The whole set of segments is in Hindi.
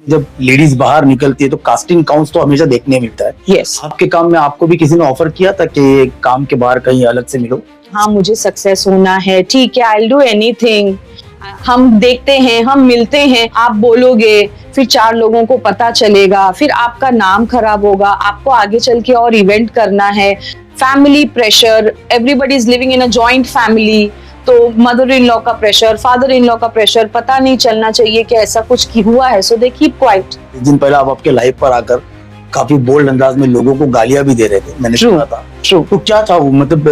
जब लेडीज बाहर निकलती है तो कास्टिंग काउंट्स तो हमेशा देखने मिलता है। यस। आपके काम में आपको भी किसी ने ऑफर किया था कि काम के बाहर कहीं अलग से मिलो? हाँ, मुझे सक्सेस होना है, ठीक है, आई विल डू एनीथिंग। हम देखते हैं, हम मिलते हैं, आप बोलोगे, फिर 4 लोगों को पता चलेगा, फिर आपका नाम खराब होगा, आपको आगे चल के और इवेंट करना है, family pressure, everybody is living in a joint family, तो मदर इन लॉ का प्रेशर, फादर इन लॉ का प्रेशर, पता नहीं चलना चाहिए कि ऐसा कुछ की हुआ है, सो दे कीप क्वाइट। कुछ दिन पहले आप आपके लाइव पर आकर काफी बोल्ड अंदाज में लोगों को गालियां भी दे रहे थे, मैंने सुना था। तो क्या था वो, मतलब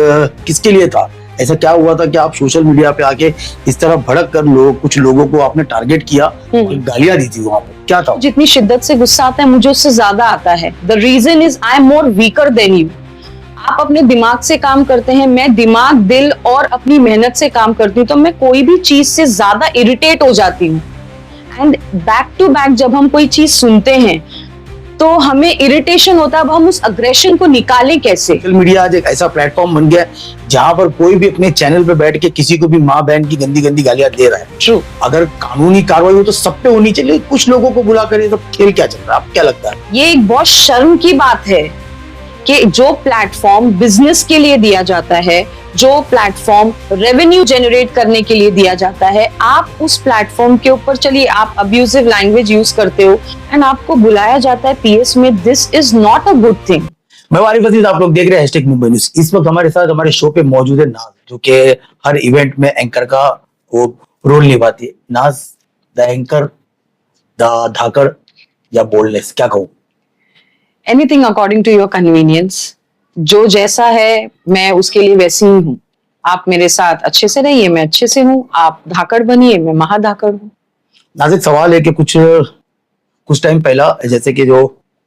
किसके लिए था? ऐसा क्या हुआ था कि आप सोशल मीडिया पे आके इस तरह भड़क कर कुछ लोगों को आपने टारगेट किया और गालियां दी थी वहां पे? क्या था? जितनी शिद्दत से गुस्सा आता है मुझे उससे ज्यादा आता है। The reason is I am more weaker than you. आप अपने दिमाग से काम करते हैं, मैं दिमाग, दिल और अपनी मेहनत से काम करती हूँ, तो मैं कोई भी चीज से ज्यादा इरिटेट हो जाती हूँ। एंड बैक टू बैक जब हम कोई चीज सुनते हैं तो हमें इरिटेशन होता है। अब हम उस अग्रेशन को निकालें कैसे? सोशल मीडिया आज एक ऐसा प्लेटफॉर्म बन गया है जहां पर कोई भी अपने चैनल पे बैठ के किसी को भी माँ बहन की गंदी गंदी गालियां दे रहा है। ट्रू। अगर कानूनी कार्रवाई हो तो सब पे होनी चाहिए, कुछ लोगों को बुलाकर ये सब खेल क्या चल रहा है? आपको क्या लगता है? ये एक बहुत शर्म की बात है कि जो प्लेटफॉर्म बिजनेस के लिए दिया जाता है, जो प्लेटफॉर्म रेवेन्यू जनरेट करने के लिए दिया जाता है, आप उस प्लेटफॉर्म के ऊपर चलिए, आप अब्यूजिव लैंग्वेज यूज करते हो एंड आपको बुलाया जाता है पीएस में। This is not a good thing. मैं वारिफ अजीज, आप लोग देख रहे हैं #मुंबई न्यूज। इस वक्त हमारे साथ हमारे शो पे मौजूद है नाज, जो कि हर इवेंट में एंकर का वो रोल निभाती है। नाज, द एंकर, द धाकड़ या बोल्डनेस, क्या कहूँ? Anything according to your convenience. जो जैसा है मैं उसके लिए वैसी ही हूँ। आप मेरे साथ अच्छे से रहिए, मैं अच्छे से हूँ। आप धाकड़ बनिए, मैं महाधाकड़ हूँ। नाज, एक सवाल है कि कुछ टाइम पहला जैसे कि जो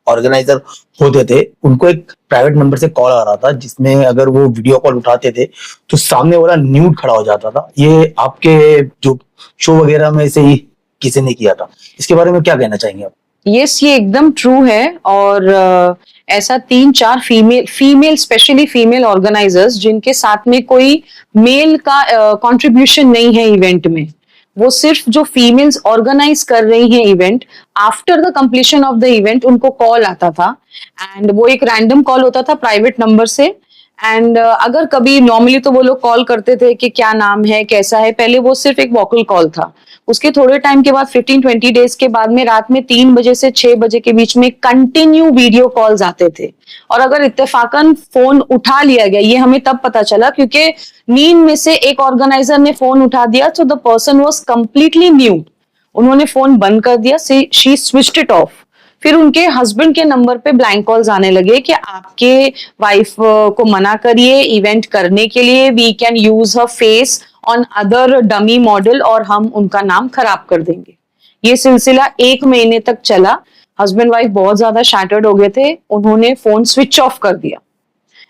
ऑर्गेनाइजर होते थे उनको एक प्राइवेट नंबर से कॉल आ रहा था, जिसमें अगर वो वीडियो कॉल उठाते थे तो सामने वाला न्यूड खड़ा हो जाता था। ये आपके जो शो वगैरह में से ही किसी ने किया था, इसके बारे में क्या कहना चाहेंगे आप? यस, ये एकदम ट्रू है। और ऐसा 3-4 फीमेल स्पेशली फीमेल ऑर्गेनाइजर्स जिनके साथ में कोई मेल का कंट्रीब्यूशन नहीं है इवेंट में, वो सिर्फ जो फीमेल्स ऑर्गेनाइज कर रही हैं event, after the completion of the event उनको कॉल आता था एंड वो एक रैंडम कॉल होता था प्राइवेट नंबर से। एंड अगर कभी नॉर्मली तो वो लोग कॉल करते थे कि क्या नाम है, कैसा है, पहले वो सिर्फ एक वोकल कॉल था। उसके थोड़े टाइम के बाद 15-20 डेज के बाद में रात में 3 बजे से 6 बजे के बीच में कंटिन्यू वीडियो कॉल्स आते थे। और अगर इत्तेफाकन फोन उठा लिया गया, ये हमें तब पता चला क्योंकि नींद में से एक ऑर्गेनाइजर ने फोन उठा दिया, तो the person was completely mute. उन्होंने फोन बंद कर दिया, शी स्विच्ड इट ऑफ। फिर उनके हस्बैंड के नंबर पे ब्लैंक कॉल्स आने लगे कि आपके वाइफ को मना करिए इवेंट करने के लिए, we can use her face on other dummy model और हम उनका नाम खराब कर देंगे। ये सिलसिला 1 महीने तक चला। हस्बैंड वाइफ बहुत ज्यादा शैटर्ड हो गए थे, उन्होंने फोन स्विच ऑफ कर दिया।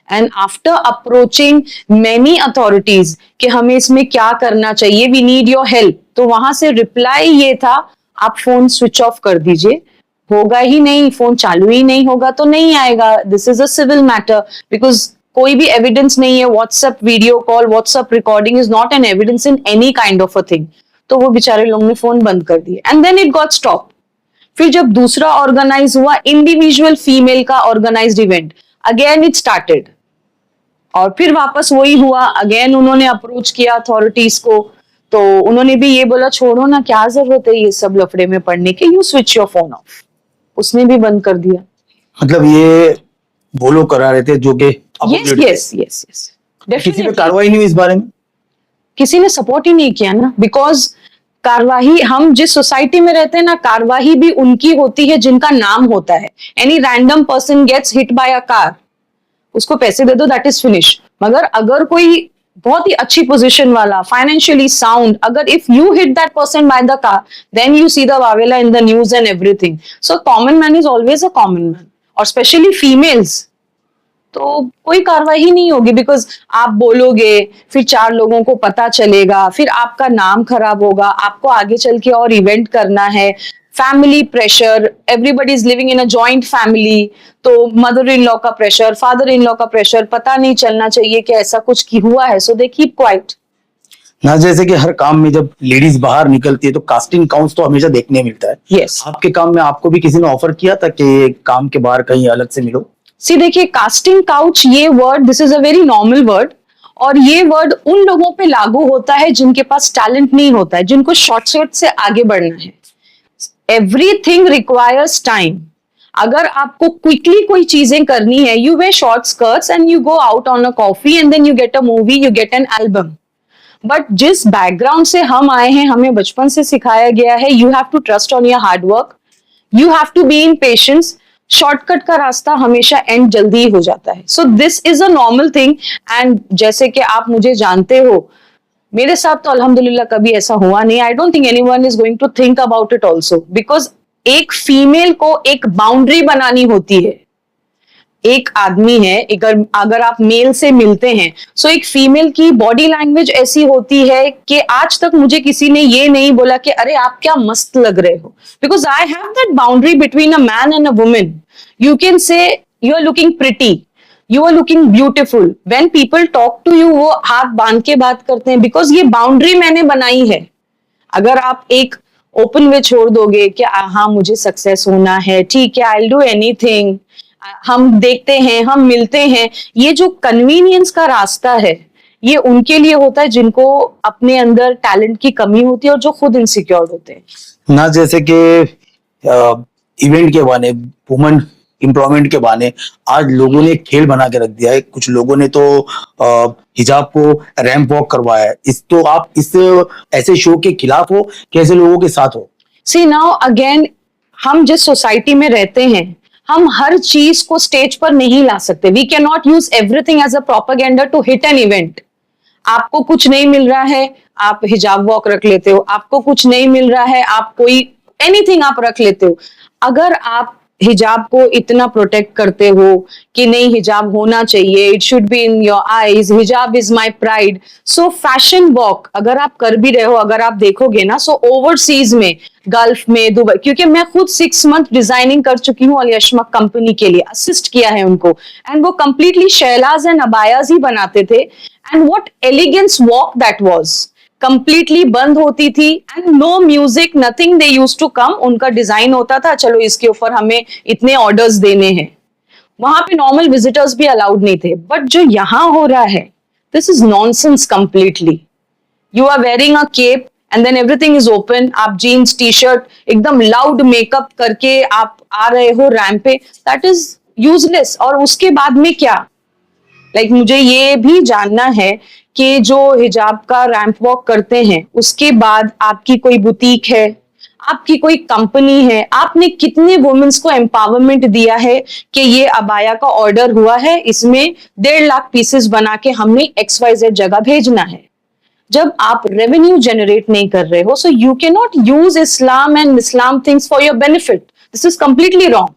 And after approaching many authorities कि हमें इसमें क्या करना चाहिए, वी नीड योर हेल्प, तो वहां से रिप्लाई ये था, आप फोन स्विच ऑफ कर दीजिए, होगा ही नहीं, फोन चालू ही नहीं होगा तो नहीं आएगा। This is a civil matter, because कोई भी एविडेंस नहीं है। WhatsApp video call, WhatsApp recording is not an evidence in any kind of a thing. तो वो बेचारे लोग ने फोन बंद कर दिया and then it got stop. फिर जब दूसरा ऑर्गेनाइज हुआ इंडिविजुअल फीमेल का organized event, again it started और फिर वापस वही हुआ। अगेन उन्होंने अप्रोच किया अथॉरिटीज को, तो उन्होंने भी ये बोला, छोड़ो ना, क्या जरूरत है ये सब लफड़े में पड़ने के, you switch your phone of. उसने भी बंद कर दिया। मतलब ये वो लोग करा रहे थे जो कि यस किसी पे कार्रवाई नहीं हुई इस बारे में? किसी ने सपोर्ट ही नहीं किया ना, बिकॉज कार्रवाई, हम जिस सोसाइटी में रहते हैं ना, कार्रवाई भी उनकी होती है जिनका नाम होता है। Any random person gets hit by a car, उसको पैसे दे दो, दैट इज फिनिश। मगर अगर कोई बहुत ही अच्छी पोजीशन वाला, फाइनेंशियली साउंड, अगर if you hit that person by the car, then you see the वावेला in the news and everything. So common man is always a common man, और स्पेशली फीमेल्स, तो कोई कार्रवाई ही नहीं होगी। बिकॉज आप बोलोगे, फिर 4 लोगों को पता चलेगा, फिर आपका नाम खराब होगा, आपको आगे चल के और इवेंट करना है, family pressure, everybody is living in a joint family, तो मदर इन लॉ का प्रेशर, फादर इन लॉ का प्रेशर, पता नहीं चलना चाहिए कि ऐसा कुछ की हुआ है, सो दे कीप क्वाइट। ना, जैसे कि हर काम में जब लेडीज बाहर निकलती है तो कास्टिंग काउंट्स तो हमेशा देखने मिलता है। यस, आपके काम में आपको भी किसी ने ऑफर किया था कि काम के बाहर कहीं अलग से मिलो? सी देखिए, कास्टिंग काउच ये word, this is a very normal word, और ये वर्ड उन लोगों पे लागू होता है जिनके पास टैलेंट नहीं होता है, जिनको शॉर्टकट से आगे बढ़ना है। Everything requires time. अगर आपको क्विकली कोई चीजें करनी है, you wear short skirts and you go out on a coffee and then you get a movie, you get an album. But जिस बैकग्राउंड से हम आए हैं, हमें बचपन से सिखाया गया है, you have to trust on your hard work, you have to be in patience. Shortcut का रास्ता हमेशा एंड जल्दी ही हो जाता है। So this is a normal thing. And जैसे कि आप मुझे जानते हो, मेरे साथ तो अल्हम्दुलिल्लाह कभी ऐसा हुआ नहीं। I don't think anyone is going to think about it also, because एक फीमेल को एक बाउंड्री बनानी होती है। एक आदमी है, अगर आप मेल से मिलते हैं, सो एक फीमेल की बॉडी लैंग्वेज ऐसी होती है कि आज तक मुझे किसी ने ये नहीं बोला कि अरे आप क्या मस्त लग रहे हो, because I have that boundary between a man and a women. You can say you are looking pretty, you are looking beautiful, when people talk to you वो हाथ बांध के बात करते हैं, बिकॉज ये बाउंड्री मैंने बनाई है। अगर आप एक ओपन वे छोड़ दोगे कि हाँ मुझे सक्सेस होना है, ठीक है, आई विल डू एनीथिंग, हम देखते हैं, हम मिलते हैं, ये जो कन्वीनियंस का रास्ता है, ये उनके लिए होता है जिनको अपने अंदर टैलेंट की कमी होती है और जो खुद इनसिक्योर होते हैं। ना, जैसे कि इवेंट के बहाने, वुमेन एम्प्लॉयमेंट के बहाने आज लोगों ने खेल बना के रख दिया है। कुछ लोगों ने तो हिजाब को रैंप वॉक करवाया है। इस तो आप इस ऐसे शो के खिलाफ हो कि ऐसे लोगों के साथ हो? सी नाउ अगेन, हम जिस सोसाइटी में रहते हैं, हम हर चीज को स्टेज पर नहीं ला सकते। We can not use everything as a propaganda to hit an event. आपको कुछ नहीं मिल रहा है, आप हिजाब वॉक रख लेते हो। आपको कुछ नहीं मिल रहा है, आप कोई एनीथिंग आप रख लेते हो। अगर आप हिजाब को इतना प्रोटेक्ट करते हो कि नहीं हिजाब होना चाहिए, it should be in your eyes, हिजाब is my pride, so fashion walk अगर आप कर भी रहे हो, अगर आप देखोगे ना, सो ओवरसीज में, गल्फ में, दुबई, क्योंकि मैं खुद 6 मंथ डिजाइनिंग कर चुकी हूँ अली अशमक कंपनी के लिए, असिस्ट किया है उनको, एंड वो कंप्लीटली शैलाज एंड अबायाज ही बनाते थे। And what elegance walk that was, completely बंद होती थी and no music, nothing, they used to come, उनका डिजाइन होता था, चलो इसके ऊपर हमें इतने ऑर्डर्स देने हैं। वहां पे नॉर्मल विजिटर्स भी अलाउड नहीं थे। बट जो यहां हो रहा है, this is nonsense completely. You are wearing a cape and then everything is open, आप जीन्स टी शर्ट एकदम लाउड मेकअप करके आप आ रहे हो रैंप पे, दैट इज यूजलेस। और उसके बाद में क्या, लाइक मुझे ये भी जानना है कि जो हिजाब का रैंप वॉक करते हैं, उसके बाद आपकी कोई बुटीक है, आपकी कोई कंपनी है, आपने कितने वुमेन्स को एम्पावरमेंट दिया है कि ये अबाया का ऑर्डर हुआ है, इसमें 1.5 लाख पीसेस बना के हमने XYZ जगह भेजना है। जब आप रेवेन्यू जनरेट नहीं कर रहे हो, so you can not use Islam and Islam things for your benefit. This is completely wrong.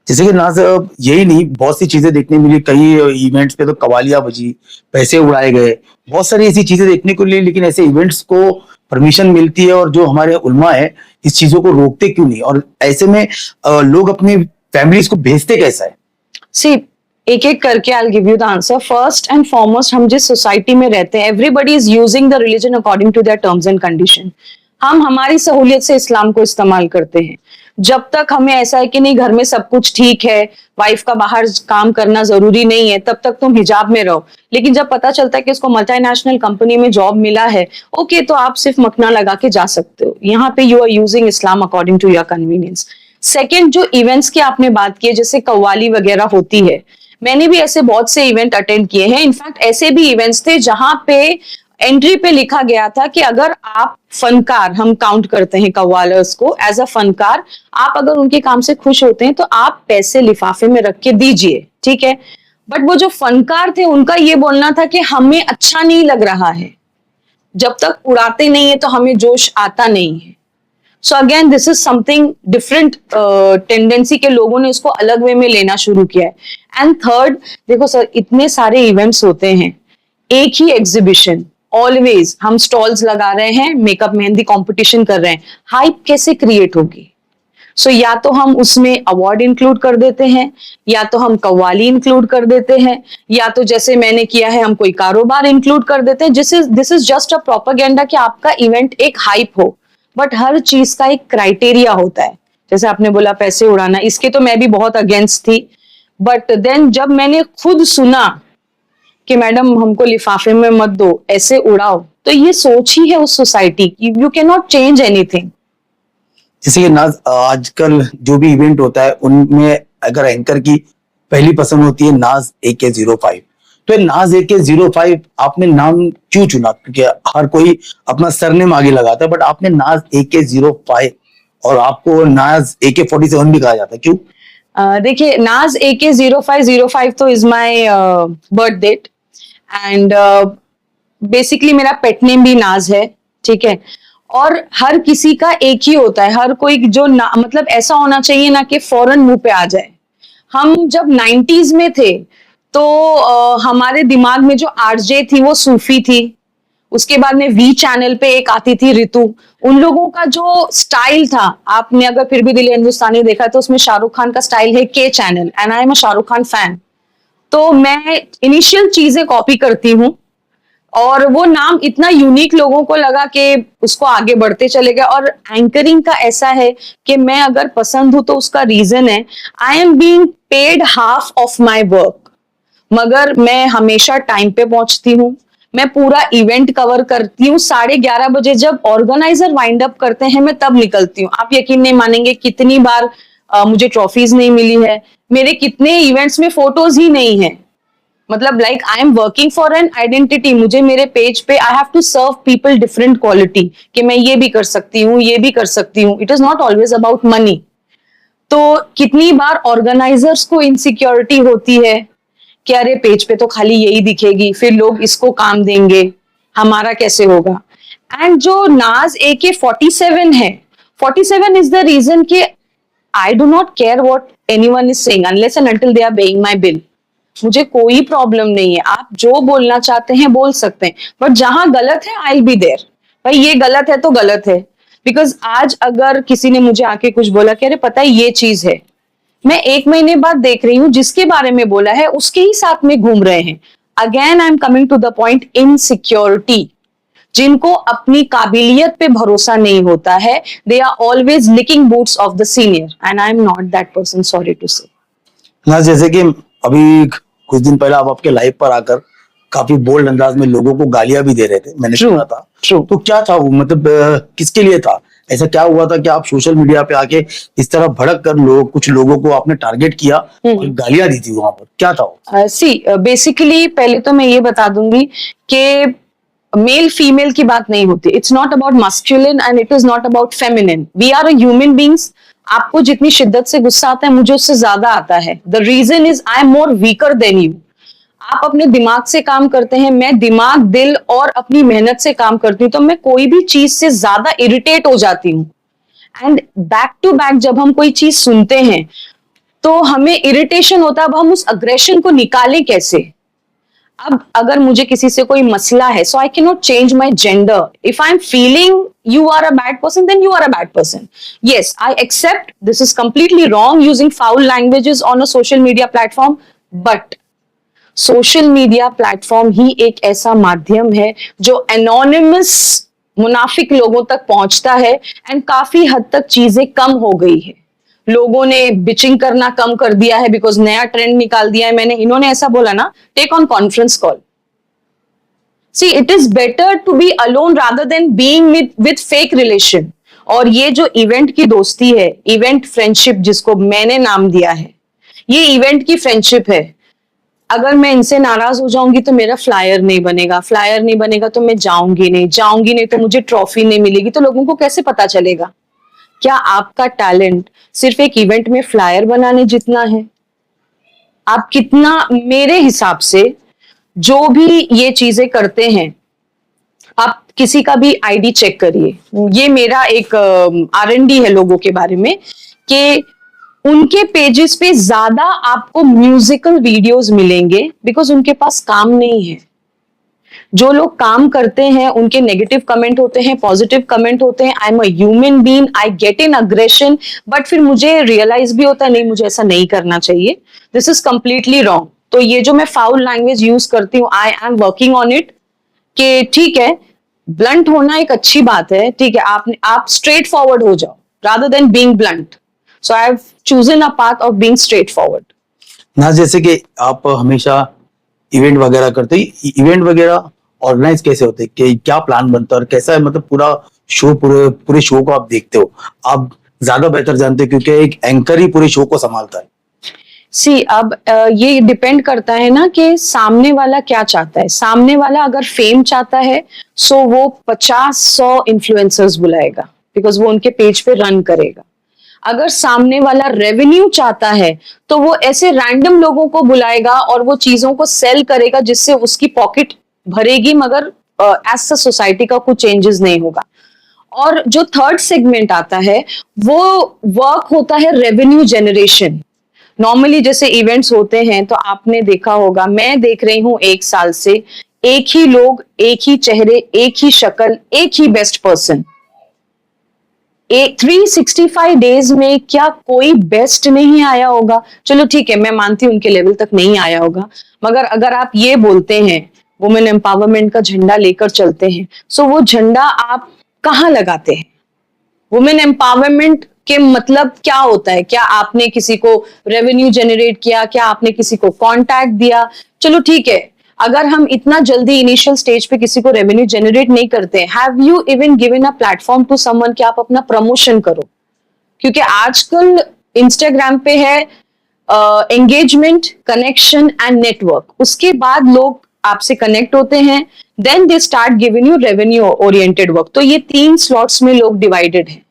जैसे कि ना सर, यही नहीं, बहुत सी चीजें देखने मिली। कई इवेंट्स पे तो कवालियां बजी, पैसे उड़ाए गए, बहुत सारी ऐसी चीजें देखने को मिली। लेकिन ऐसे इवेंट्स को परमिशन मिलती है और जो हमारे उलमा है इस चीजों को रोकते क्यों नहीं? और ऐसे में लोग अपनी फैमिलीज को भेजते कैसा है? सी, एक एक करके I will give you the answer. First and foremost, हम जिस सोसाइटी में रहते हैं, everybody is using the religion according to their terms and condition. हम हमारी सहूलियत से इस्लाम को इस्तेमाल करते हैं। जब तक हमें ऐसा है कि नहीं घर में सब कुछ ठीक है, वाइफ का बाहर काम करना जरूरी नहीं है, तब तक तुम हिजाब में रहो। लेकिन जब पता चलता है कि इसको मल्टीनेशनल कंपनी में जॉब मिला है, ओके, तो आप सिर्फ मखना लगा के जा सकते हो। यहाँ पे you are using Islam according to your convenience. Second, जो इवेंट्स की आपने बात की है, जैसे कव्वाली वगैरह होती है, मैंने भी ऐसे बहुत से इवेंट अटेंड किए हैं। इनफैक्ट ऐसे भी इवेंट्स थे जहां पे एंट्री पे लिखा गया था कि अगर आप फनकार, हम काउंट करते हैं कव्वालर्स को एज अ फनकार, आप अगर उनके काम से खुश होते हैं तो आप पैसे लिफाफे में रख के दीजिए, ठीक है। बट वो जो फनकार थे, उनका ये बोलना था कि हमें अच्छा नहीं लग रहा है, जब तक उड़ाते नहीं है तो हमें जोश आता नहीं है। So again this is something different tendency के लोगों ने इसको अलग वे में लेना शुरू किया है। एंड थर्ड, देखो सर, इतने सारे इवेंट्स होते हैं, एक ही एग्जीबिशन, ऑलवेज हम स्टॉल्स लगा रहे हैं, मेकअप मेहंदी कंपटीशन कर रहे हैं, हाइप कैसे क्रिएट होगी? सो या तो हम उसमें अवार्ड इंक्लूड कर देते हैं, या तो हम कव्वाली इंक्लूड कर देते हैं, या तो जैसे मैंने किया है हम कोई कारोबार इंक्लूड कर देते हैं। This is just a propaganda कि आपका इवेंट एक हाइप हो, बट हर चीज का एक क्राइटेरिया होता है। जैसे आपने बोला पैसे उड़ाना, इसके तो मैं भी बहुत अगेंस्ट थी, बट देन जब मैंने खुद सुना कि मैडम हमको लिफाफे में मत दो, ऐसे उड़ाओ, तो ये सोच ही है उस सोसाइटी की। You can not change anything. जैसे कि नाज, आजकल जो भी इवेंट होता है उनमें अगर एंकर की पहली पसंद होती है नाज AK05, तो ये नाज AK05 आपने नाम क्यों चुना? क्योंकि हर कोई अपना सरनेम आगे लगाता है, बट आपने नाज AK05 और आपको नाज AK47 भी कहा जाता है, क्यों? देखिए, नाज AK0505 तो is my birth date, and basically मेरा पेट नेम भी नाज है, ठीक है। और हर किसी का एक ही होता है, हर कोई जो मतलब ऐसा होना चाहिए ना कि फौरन मुंह पे आ जाए। हम जब 90s में थे तो हमारे दिमाग में जो आरजे थी वो सूफी थी, उसके बाद में वी चैनल पे एक आती थी ऋतु। उन लोगों का जो स्टाइल था, आपने अगर फिर भी दिल हिंदुस्तानी देखा तो उसमें शाहरुख खान का स्टाइल है के channel, and I am a Shahrukh Khan fan. तो मैं इनिशियल चीजें कॉपी करती हूँ, और वो नाम इतना यूनिक लोगों को लगा कि उसको आगे बढ़ते चले गए। और एंकरिंग का ऐसा है कि मैं अगर पसंद हूं तो उसका रीजन है, I am being paid half of my work, मगर मैं हमेशा टाइम पे पहुंचती हूँ। मैं पूरा इवेंट कवर करती हूँ। 11:30 बजे जब ऑर्गेनाइजर वाइंड अप करते हैं मैं तब निकलती हूँ। आप यकीन नहीं मानेंगे कितनी बार मुझे ट्रॉफीज नहीं मिली है, मेरे कितने इवेंट्स में फोटोज ही नहीं है। मतलब like I am working for an identity. मुझे मेरे पेज पे I have to serve people different quality, कि मैं ये भी कर सकती हूँ, ये भी कर सकती हूँ। It is not always about money. तो कितनी बार ऑर्गेनाइजर्स को इनसिक्योरिटी होती है कि अरे पेज पे तो खाली यही दिखेगी, फिर लोग इसको काम देंगे, हमारा कैसे होगा। एंड जो नाज AK47 है, 47 इज द रीजन कि I do not care what anyone is saying unless and until they are paying my bill. मुझे कोई प्रॉब्लम नहीं है, आप जो बोलना चाहते हैं बोल सकते हैं, बट जहां गलत है आई विल बी देयर। भाई ये गलत है तो गलत है। बिकॉज आज अगर किसी ने मुझे आके कुछ बोला कि अरे पता है ये चीज है, मैं 1 महीने बाद देख रही हूँ जिसके बारे में बोला है उसके ही साथ में घूम रहे हैं। Again I am coming to the point, insecurity. जिनको अपनी काबिलियत पे भरोसा नहीं होता है, they are always licking boots of the senior, and I am not that person, sorry to say. ना जैसे कि अभी कुछ दिन पहले आप आपके लाइव पर आकर काफी बोल्ड अंदाज में लोगों को गालियां भी दे रहे थे, मैंने सुना था। तो क्या था वो, मतलब किसके लिए था? ऐसा क्या हुआ था कि आप सोशल मीडिया पे आके इस तरह भड़क कर कुछ लोगों को आपने टारगेट किया और गालियां दी थी वहां पर? क्या था वो? बेसिकली पहले तो मैं ये बता दूंगी कि मेल फीमेल की बात नहीं होती। It's not about masculine and it is not about feminine. We are a human beings. आपको जितनी शिद्दत से गुस्सा आता है मुझे उससे ज्यादा आता है। The reason is I am more weaker than you. आप अपने दिमाग से काम करते हैं, मैं दिमाग, दिल और अपनी मेहनत से काम करती हूँ, तो मैं कोई भी चीज से ज्यादा इरिटेट हो जाती हूँ। एंड बैक टू बैक जब हम कोई चीज सुनते हैं तो हमें इरिटेशन होता है। अब हम उस अग्रेशन को निकालें कैसे? अब अगर मुझे किसी से कोई मसला है, so I can not change my gender. If I am feeling you are a bad person, then you are a bad person. Yes, I accept this is completely wrong using foul languages on a social media platform, but social media platform ही एक ऐसा माध्यम है जो एनोनिमस मुनाफिक लोगों तक पहुंचता है, एंड काफी हद तक चीजें कम हो गई है। लोगों ने बिचिंग करना कम कर दिया है बिकॉज नया ट्रेंड निकाल दिया है। इन्होंने ऐसा बोला ना, take on conference call. See it is better to be alone rather than being with fake relation. और ये जो इवेंट की दोस्ती है, इवेंट फ्रेंडशिप जिसको मैंने नाम दिया है, ये इवेंट की फ्रेंडशिप है। अगर मैं इनसे नाराज हो जाऊंगी तो मेरा फ्लायर नहीं बनेगा, फ्लायर नहीं बनेगा तो मैं जाऊंगी नहीं तो मुझे ट्रॉफी नहीं मिलेगी। तो लोगों को कैसे पता चलेगा? क्या आपका टैलेंट सिर्फ एक इवेंट में फ्लायर बनाने जितना है? आप कितना, मेरे हिसाब से जो भी ये चीजें करते हैं, आप किसी का भी आईडी चेक करिए। ये मेरा एक R&D है लोगों के बारे में, कि उनके पेजेस पे ज्यादा आपको म्यूजिकल वीडियोस मिलेंगे बिकॉज उनके पास काम नहीं है। जो लोग काम करते हैं उनके नेगेटिव कमेंट होते हैं, पॉजिटिव कमेंट होते हैं, I am a human being, I get in aggression, but फिर मुझे रियलाइज भी होता है नहीं मुझे ऐसा नहीं करना चाहिए, दिस इज कंप्लीटली रॉन्ग। तो ये जो मैं फाउल लैंग्वेज यूज करती हूँ, आई एम वर्किंग ऑन इट, कि ठीक है ब्लंट होना एक अच्छी बात है, ठीक है आप स्ट्रेट फॉरवर्ड हो जाओ rather than being blunt, so I have chosen a path of being straight forward. ना जैसे कि आप हमेशा इवेंट वगैरह करते हो, इवेंट वगैरह ऑर्गेनाइज कैसे होते हैं, कि क्या प्लान बनता है और कैसा है, मतलब पूरा शो, पूरे पूरे शो को आप देखते हो, आप ज्यादा बेहतर जानते हो क्योंकि एक एंकर ही पूरे शो को संभालता है। सी अब ये डिपेंड करता है ना कि सामने वाला क्या चाहता है। सामने वाला अगर फेम चाहता है सो वो 50-100 इन्फ्लुएंसर्स बुलाएगा बिकॉज वो उनके पेज पे रन करेगा। अगर सामने वाला रेवेन्यू चाहता है तो वो ऐसे रैंडम लोगों को बुलाएगा और वो चीजों को सेल करेगा जिससे उसकी पॉकेट भरेगी, मगर एज स सोसाइटी का कुछ चेंजेस नहीं होगा। और जो थर्ड सेगमेंट आता है वो वर्क होता है रेवेन्यू जनरेशन। नॉर्मली जैसे इवेंट्स होते हैं तो आपने देखा होगा, मैं देख रही हूं 1 साल से, एक ही लोग, एक ही चेहरे, एक ही शक्ल, एक ही बेस्ट पर्सन। 365 डेज में क्या कोई बेस्ट नहीं आया होगा? चलो ठीक है, मैं मानती हूं उनके लेवल तक नहीं आया होगा, मगर अगर आप ये बोलते हैं वुमेन एम्पावरमेंट का झंडा लेकर चलते हैं, सो वो झंडा आप कहाँ लगाते हैं? वुमेन एम्पावरमेंट के मतलब क्या होता है? क्या आपने किसी को रेवेन्यू जनरेट किया? क्या आपने किसी को कॉन्टैक्ट दिया? चलो ठीक है, अगर हम इतना जल्दी इनिशियल स्टेज पे किसी को रेवेन्यू जनरेट नहीं करते, have you even given a platform to someone कि आप अपना प्रमोशन करो? क्योंकि आजकल इंस्टाग्राम पे है एंगेजमेंट, कनेक्शन एंड नेटवर्क, उसके बाद लोग आपसे कनेक्ट होते हैं, then they start giving you revenue oriented work. तो ये 3 स्लॉट्स में लोग डिवाइडेड हैं।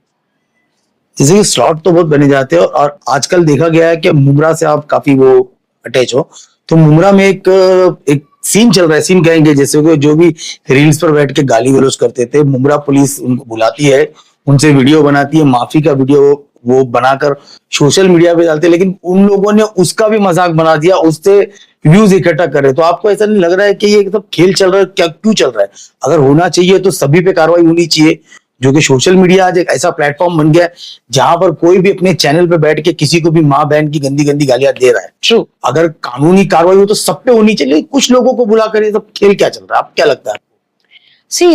जैसे कि स्लॉट तो बहुत बने जाते हैं, और आजकल देखा गया है कि मुमरा से आप काफी वो अटैच हो, तो मुमरा में एक सीन चल रहा है, सीन कहेंगे, जैसे कि जो भी रील्स पर बैठ के गाली गलौज करते थे, मुमरा पुलिस उनको बुलाती है, उनसे वीडियो बनाती है, माफी का वीडियो वो बनाकर सोशल मीडिया पे डालते हैं, लेकिन उन लोगों ने उसका भी मजाक बना दिया, उससे व्यूज इकट्ठा कर रहे। तो आपको ऐसा नहीं लग रहा है कि ये सब खेल चल रहा है? क्या क्यों चल रहा है? अगर होना चाहिए तो सभी पे कार्रवाई होनी चाहिए, जो कि सोशल मीडिया आज एक ऐसा प्लेटफॉर्म बन गया है जहां पर कोई भी अपने चैनल पे बैठ के किसी को भी माँ बहन की गंदी गंदी गालियां दे रहा है। ट्रू। अगर कानूनी कार्रवाई हो तो सब पे होनी चाहिए, कुछ लोगों को बुलाकर ये सब खेल क्या चल रहा है? आप क्या लगता है? सी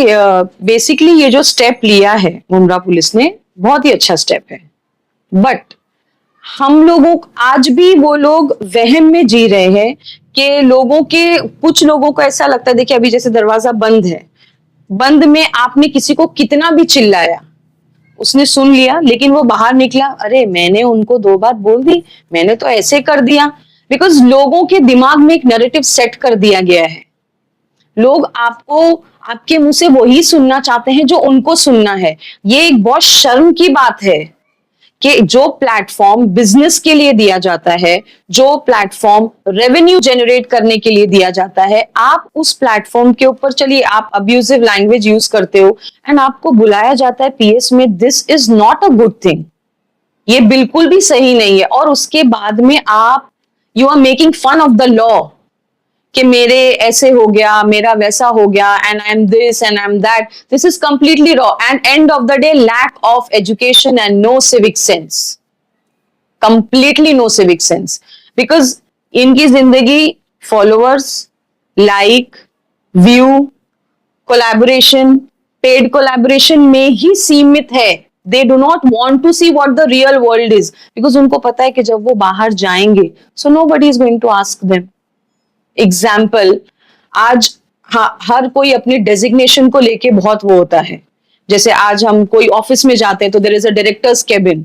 बेसिकली ये जो स्टेप लिया है मुमरा पुलिस ने, बहुत ही अच्छा स्टेप है, बट हम लोगों आज भी वो लोग वहम में जी रहे हैं कि लोगों के, कुछ लोगों को ऐसा लगता है, देखिए अभी जैसे दरवाजा बंद है, बंद में आपने किसी को कितना भी चिल्लाया, उसने सुन लिया, लेकिन वो बाहर निकला, अरे मैंने उनको 2 बार बोल दी, मैंने तो ऐसे कर दिया, बिकॉज लोगों के दिमाग में एक नैरेटिव सेट कर दिया गया है। लोग आपको, आपके मुंह से वही सुनना चाहते हैं जो उनको सुनना है। ये एक बहुत शर्म की बात है कि जो प्लेटफॉर्म बिजनेस के लिए दिया जाता है, जो प्लेटफॉर्म रेवेन्यू जनरेट करने के लिए दिया जाता है, आप उस प्लेटफॉर्म के ऊपर, चलिए आप अब्यूजिव लैंग्वेज यूज करते हो एंड आपको बुलाया जाता है पीएस में, this is not a good thing. ये बिल्कुल भी सही नहीं है। और उसके बाद में आप, you are making fun of the law कि मेरे ऐसे हो गया, मेरा वैसा हो गया, and I am this and I am that. This is completely raw and end of the day lack of education and no civic sense, completely no civic sense, because इनकी जिंदगी followers, like, view, collaboration, paid collaboration में ही सीमित है। They do not want to see what the real world is, because उनको पता है कि जब वो बाहर जाएंगे so nobody is going to ask them. Example, आज हर कोई अपनी डेजिग्नेशन को लेके बहुत वो होता है। जैसे आज हम कोई ऑफिस में जाते हैं तो there is a director's cabin,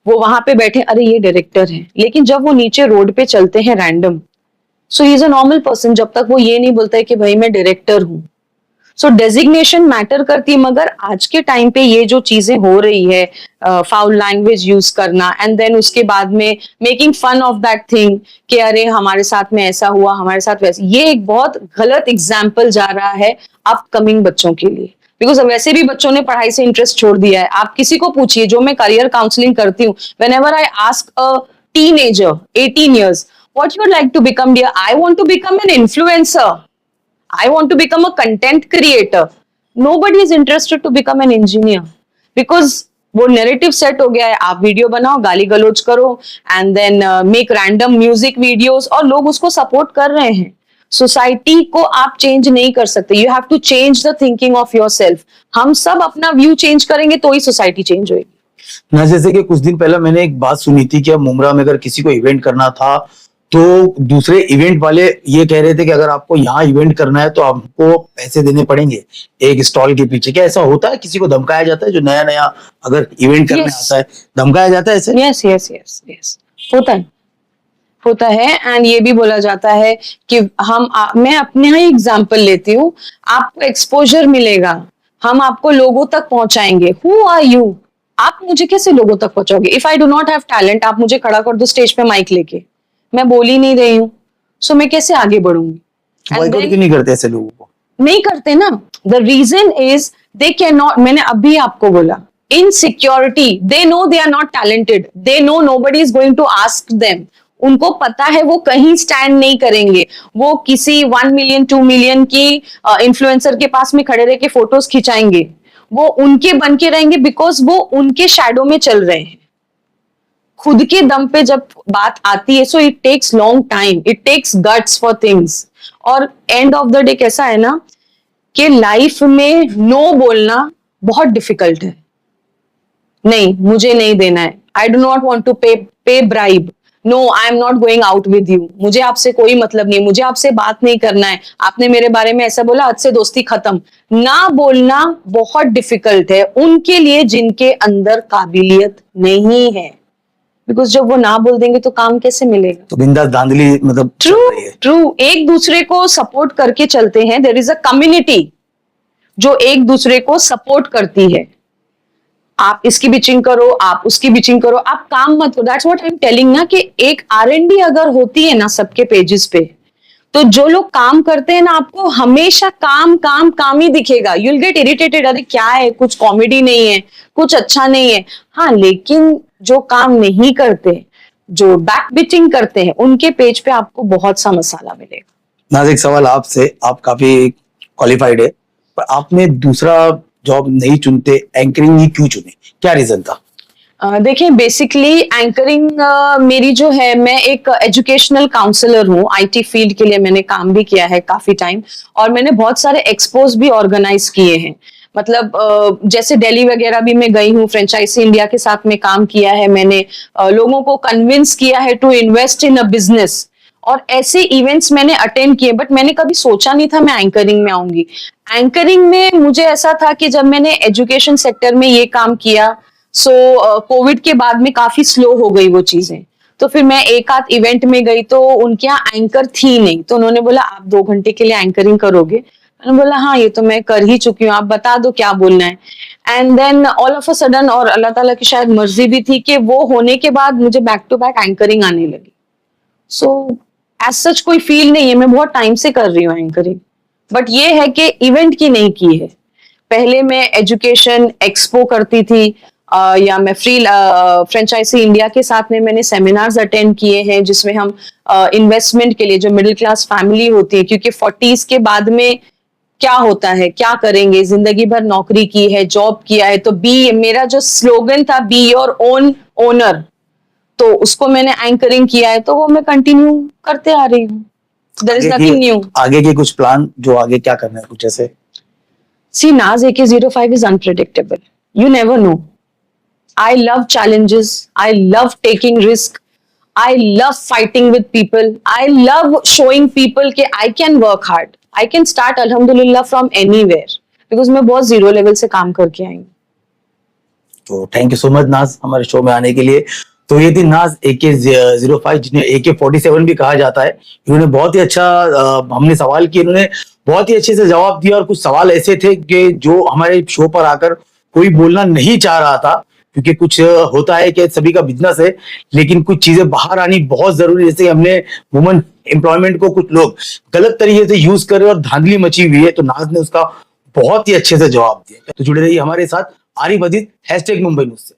वो वहां पे बैठे, अरे ये डायरेक्टर है, लेकिन जब वो नीचे रोड पे चलते हैं random, so he is a normal person, जब तक वो ये नहीं बोलता है कि भाई मैं डायरेक्टर हूं। सो डेजिग्नेशन मैटर करती है, मगर आज के टाइम पे ये जो चीजें हो रही है, फाउल लैंग्वेज यूज करना एंड देन उसके बाद में making fun of that thing कि अरे हमारे साथ में ऐसा हुआ, हमारे साथ वैसा, ये एक बहुत गलत एग्जाम्पल जा रहा है अपकमिंग बच्चों के लिए। बिकॉज वैसे भी बच्चों ने पढ़ाई से इंटरेस्ट छोड़ दिया है। आप किसी को पूछिए, जो मैं करियर काउंसलिंग करती हूँ, whenever I ask a teenager 18 years, what you would like to become, dear? I want to become an influencer. I want to become a content creator. Nobody is interested to become an engineer because वो नैरेटिव सेट हो गया है, आप वीडियो बनाओ, गाली गलौज करो and then make random music videos, और लोग उसको सपोर्ट कर रहे हैं. सोसाइटी को आप चेंज नहीं कर सकते. You have to change the thinking of yourself. हम सब अपना व्यू चेंज करेंगे तो ही सोसाइटी चेंज होगी ना. जैसे कि कुछ दिन पहले मैंने एक बात सुनी थी कि अब मुमरा में अगर किसी को इवेंट करना था तो दूसरे इवेंट वाले ये कह रहे थे कि अगर आपको यहाँ इवेंट करना है तो आपको पैसे देने पड़ेंगे एक स्टॉल के पीछे. क्या ऐसा होता है? किसी को धमकाया जाता है जो नया नया अगर इवेंट करने Yes. आता है, धमकाया जाता है ऐसे? यस यस यस यस, होता है. एंड ये भी बोला जाता है कि मैं अपने ही एग्जांपल लेती हूँ, आपको एक्सपोजर मिलेगा, हम आपको लोगों तक पहुंचाएंगे. Who are you? आप मुझे कैसे लोगों तक पहुंचाओगे? If I do not have talent, आप मुझे खड़ा कर दो स्टेज पे माइक लेके, मैं बोल ही नहीं रही हूँ, सो मैं कैसे आगे बढ़ूंगी? बॉयकॉट क्यों नहीं करते ऐसे लोगों को? नहीं करते ना. The reason is they can not. मैंने अभी आपको बोला, insecurity. They know they are not talented, they know nobody is going to ask them. उनको पता है वो कहीं स्टैंड नहीं करेंगे, वो किसी 1 मिलियन 2 मिलियन की इन्फ्लुएंसर के पास में खड़े रह के फोटोज खिंचाएंगे, वो उनके बन के रहेंगे बिकॉज वो उनके शैडो में चल रहे हैं. खुद के दम पे जब बात आती है, so it takes long time, it takes guts for things. और एंड ऑफ द डे कैसा है ना कि लाइफ में नो बोलना बहुत डिफिकल्ट है. नहीं, मुझे नहीं देना है, I do not want to pay bribe, no I am not going out with you, मुझे आपसे कोई मतलब नहीं, मुझे आपसे बात नहीं करना है, आपने मेरे बारे में ऐसा बोला, आज से दोस्ती खत्म. ना बोलना बहुत डिफिकल्ट है उनके लिए जिनके अंदर काबिलियत नहीं है, बिकॉज जब वो ना बोल देंगे तो काम कैसे मिलेगा? तो बिंदास धांधली मतलब चल रही है. ट्रू. एक दूसरे को सपोर्ट करके चलते हैं. देयर इज अ कम्युनिटी जो एक दूसरे को सपोर्ट करती है. आप इसकी बिचिंग करो, आप उसकी बिचिंग करो, आप काम मत करो. That's what I am telling ना, कि एक R&D अगर होती है ना सबके पेजेस पे, तो जो लोग काम करते हैं ना, आपको हमेशा काम काम काम ही दिखेगा. यू विल गेट इरिटेटेड, अरे क्या है, कुछ कॉमेडी नहीं है, कुछ अच्छा नहीं है. हाँ, लेकिन जो काम नहीं करते, जो बैक बिचिंग करते हैं, उनके पेज पे आपको बहुत सा मसाला मिलेगा. नाज, एक सवाल आपसे. आप काफी क्वालिफाइड है, पर आपने दूसरा जॉब नहीं चुनते, एंकरिंग ही क्यों चुने? क्या रीजन था? देखिए, बेसिकली एंकरिंग मेरी जो है, मैं एक एजुकेशनल काउंसलर हूँ. IT फील्ड के लिए मैंने काम भी किया है काफी टाइम, और मैंने बहुत सारे एक्सपोज भी ऑर्गेनाइज किए हैं. मतलब जैसे दिल्ली वगैरह भी मैं गई हूँ, फ्रेंचाइजी इंडिया के साथ में काम किया है मैंने, लोगों को कन्विंस किया है to invest in a business, और ऐसे इवेंट्स मैंने अटेंड किए. बट मैंने कभी सोचा नहीं था मैं एंकरिंग में आऊंगी. एंकरिंग में मुझे ऐसा था कि जब मैंने एजुकेशन सेक्टर में ये काम किया, सो कोविड के बाद में काफी स्लो हो गई वो चीजें. तो फिर मैं एक आध इवेंट में गई तो उनके यहाँ एंकर थी नहीं, तो उन्होंने बोला आप 2 घंटे के लिए एंकरिंग करोगे? मैंने बोला हाँ, ये तो मैं कर ही चुकी हूँ, आप बता दो क्या बोलना है. And then all of a sudden, और अल्लाह ताला की शायद मर्जी भी थी कि वो होने के बाद मुझे बैक टू बैक एंकरिंग आने लगी. सो एज सच कोई फील नहीं है, मैं बहुत टाइम से कर रही हूँ एंकरिंग. बट ये है कि इवेंट की नहीं की है. पहले मैं एजुकेशन एक्सपो करती थी, या मैं फ्रेंचाइजी इंडिया के साथ में मैंने सेमिनार्स अटेंड किए हैं, जिसमें हम इन्वेस्टमेंट के लिए, जो मिडिल क्लास फैमिली होती है, क्योंकि 40s के बाद में क्या होता है, क्या करेंगे, जिंदगी भर नौकरी की है, जॉब किया है, तो मेरा जो स्लोगन था, बी योर ओन ओनर, तो उसको मैंने एंकरिंग किया है, तो वो मैं कंटिन्यू करते आ रही हूँ. There is nothing new. आगे के कुछ प्लान, जो आगे क्या करना है कुछ ऐसे? See, Naz AK05 is unpredictable. You never know. I love challenges. I love taking risk. I love fighting with people. I love showing people कि I can work hard. I can start alhamdulillah from anywhere. Because मैं बहुत जीरो लेवल से काम करके आई हूँ. तो थैंक यू सो मच नाज हमारे शो में आने के लिए. तो ये थी नाज AK05, जिन्हें AK47 भी कहा जाता है. इन्होंने बहुत ही अच्छा हमने सवाल किए, इन्होंने बहुत ही अच्छे से जवाब दिया, और कुछ सवाल ऐसे थे कि जो हमारे शो पर आकर कोई बोलना नहीं चाह रहा था, क्योंकि कुछ होता है कि सभी का बिजनेस है, लेकिन कुछ चीजें बाहर आनी बहुत जरूरी. जैसे हमने वुमेन एम्प्लॉयमेंट को कुछ लोग गलत तरीके से यूज कर रहे और धांधली मची हुई है, तो नाज ने उसका बहुत ही अच्छे से जवाब दिया. तो जुड़े रहिए हमारे साथ. आरिफ अजीज, #मुंबई न्यूज़ से.